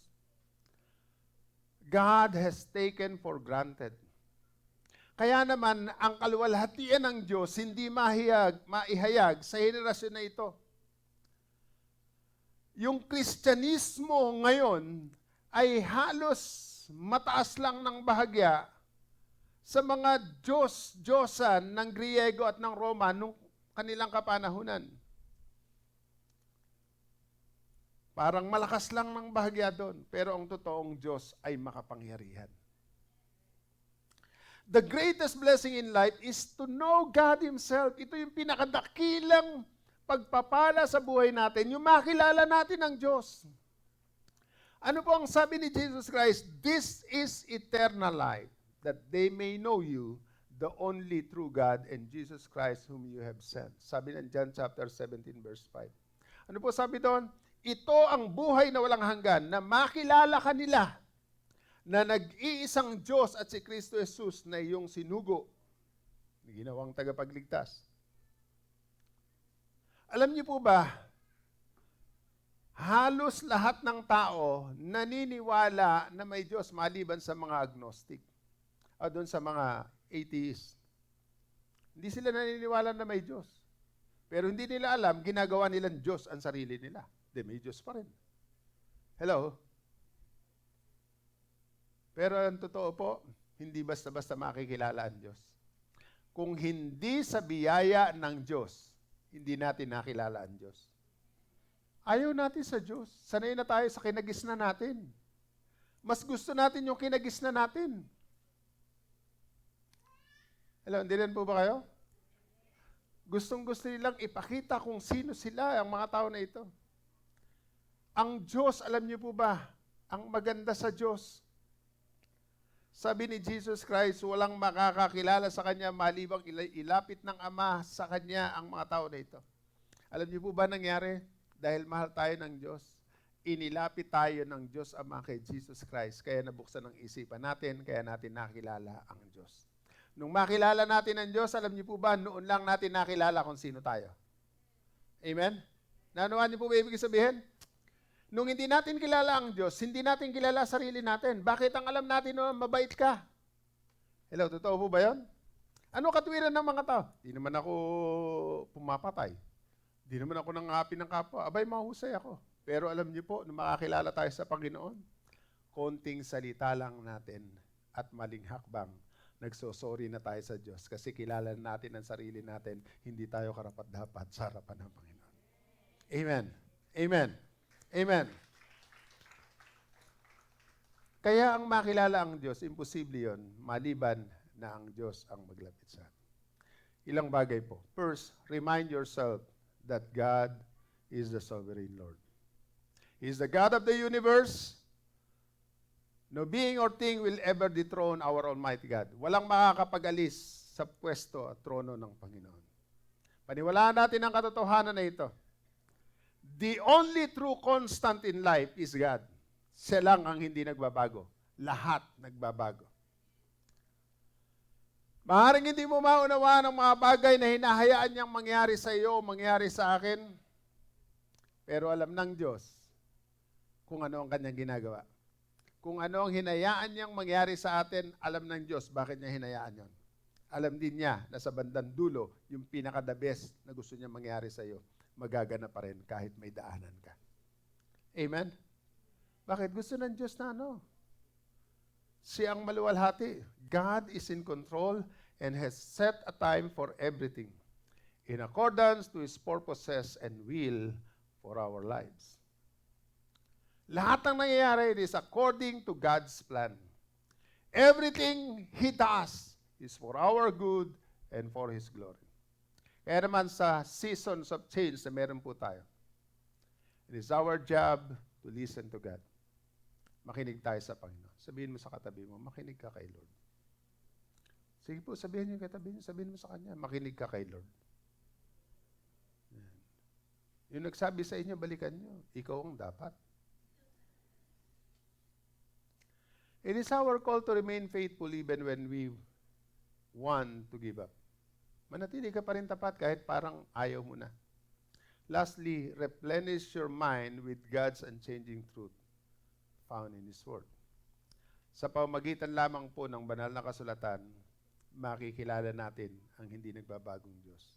God has taken for granted. Kaya naman, ang kaluwalhatian ng Diyos hindi maihayag sa henerasyon na ito. Yung Kristyanismo ngayon ay halos mataas lang ng bahagya sa mga Diyos-Diyosan ng Griego at ng Roma nung kanilang kapanahunan. Parang malakas lang ng bahagya doon, pero ang totoong Diyos ay makapangyarihan. The greatest blessing in life is to know God Himself. Ito yung pinakadakilang pagpapala sa buhay natin, yung makilala natin ang Diyos. Ano po ang sabi ni Jesus Christ? This is eternal life, that they may know you, the only true God, and Jesus Christ whom you have sent. Sabi ng John chapter 17, verse 5. Ano po sabi doon? Ito ang buhay na walang hanggan, na makilala ka nila, na nag-iisang Diyos at si Kristo Jesus na iyong sinugo, na ginawang tagapagligtas. Alam niyo po ba, halos lahat ng tao naniniwala na may Diyos maliban sa mga agnostic o doon sa mga atheist. Hindi sila naniniwala na may Diyos. Pero hindi nila alam, ginagawa nilang Diyos ang sarili nila. May Diyos pa rin. Hello? Pero ang totoo po, hindi basta-basta makikilala ang Diyos. Kung hindi sa biyaya ng Diyos, hindi natin nakilala ang Diyos. Ayaw natin sa Diyos. Sanay na tayo sa kinagisnan natin. Mas gusto natin yung kinagisnan natin. Hello, hindi rin po ba kayo? Gustong-gusto nilang ipakita kung sino sila, ang mga tao na ito. Ang Diyos, alam niyo po ba, ang maganda sa Diyos, sabi ni Jesus Christ, walang makakakilala sa Kanya malibang ilapit ng Ama sa Kanya ang mga tao na ito. Alam niyo po ba nangyari? Dahil mahal tayo ng Diyos, inilapit tayo ng Diyos Ama kay Jesus Christ, kaya nabuksan ang isipan natin, kaya natin nakilala ang Diyos. Nung makilala natin ang Diyos, alam niyo po ba, noon lang natin nakilala kung sino tayo. Amen? Naunawaan niyo po ba ibig sabihin? Nung hindi natin kilala ang Diyos, hindi natin kilala sarili natin. Bakit ang alam natin noon, mabait ka? Hello, totoo po ba yun? Ano katwiran ng mga tao? Di naman ako pumapatay. Di naman ako nangapi ng kapwa. Abay, mahusay ako. Pero alam niyo po, nung makakilala tayo sa Panginoon, konting salita lang natin at maling hakbang, nagsosorry na tayo sa Diyos kasi kilala natin ang sarili natin, hindi tayo karapat-dapat sa harapan ng Panginoon. Amen. Amen. Amen. Kaya ang makilala ang Diyos, imposible yon maliban na ang Diyos ang maglapit sa atin. Ilang bagay po. First, remind yourself that God is the sovereign Lord. He is the God of the universe. No being or thing will ever dethrone our Almighty God. Walang makakapag-alis sa pwesto at trono ng Panginoon. Paniwalaan natin ang katotohanan na ito. The only true constant in life is God. Siya lang ang hindi nagbabago. Lahat nagbabago. Maaaring hindi mo maunawaan ang mga bagay na hinahayaan niyang mangyari sa iyo, mangyari sa akin. Pero alam ng Diyos kung ano ang kanyang ginagawa. Kung ano ang hinayaan niyang mangyari sa atin, alam ng Diyos bakit niya hinayaan yon. Alam din niya na sa bandang dulo, yung pinaka-the best na gusto niya mangyari sa iyo, magagana pa rin kahit may daanan ka. Amen? Bakit? Gusto ng Diyos na ano? Siya ang maluwalhati. God is in control and has set a time for everything in accordance to His purposes and will for our lives. Lahat ng nangyayari is according to God's plan. Everything He does is for our good and for His glory. Kaya naman sa seasons of change na meron po tayo, it is our job to listen to God. Makinig tayo sa Panginoon. Sabihin mo sa katabi mo, makinig ka kay Lord. Sige po, sabihin niyo katabi niyo, sabihin mo sa Kanya, makinig ka kay Lord. Yan. Yung nagsabi sa inyo, balikan niyo. Ikaw ang dapat. It is our call to remain faithful even when we want to give up. Manatili ka pa rin tapat kahit parang ayaw mo na. Lastly, replenish your mind with God's unchanging truth found in His Word. Sa pamamagitan lamang po ng banal na kasulatan, makikilala natin ang hindi nagbabagong Diyos.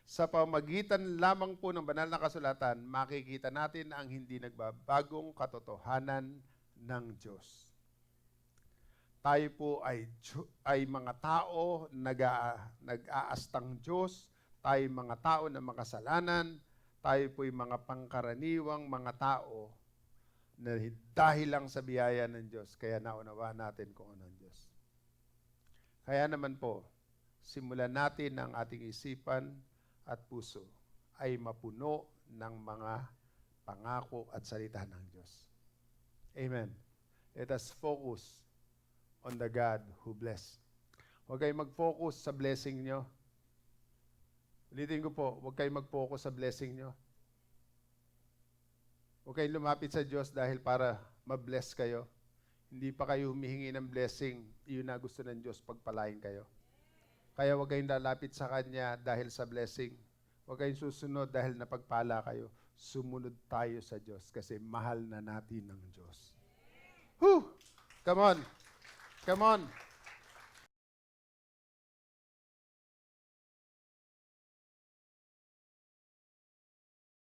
Sa pamamagitan lamang po ng banal na kasulatan, makikita natin ang hindi nagbabagong katotohanan ng Diyos. Tayo po ay mga tao nag-aastang Diyos, tayo mga tao na makasalanan, tayo po'y mga pangkaraniwang mga tao na dahil lang sa biyaya ng Diyos, kaya naunawaan natin kung ano ang Diyos. Kaya naman po, simulan natin ang ating isipan at puso ay mapuno ng mga pangako at salita ng Diyos. Amen. Let us focus on the God who bless. Huwag kayong mag-focus sa blessing nyo. Ulitin ko po, huwag kayong mag-focus sa blessing nyo. Huwag kayong lumapit sa Diyos dahil para ma-bless kayo. Hindi pa kayo humihingi ng blessing, yun na gusto ng Diyos, pagpalain kayo. Kaya huwag kayong lalapit sa Kanya dahil sa blessing. Huwag kayong susunod dahil napagpala kayo. Sumunod tayo sa Diyos kasi mahal na natin ng Diyos. Whew! Come on! Come on!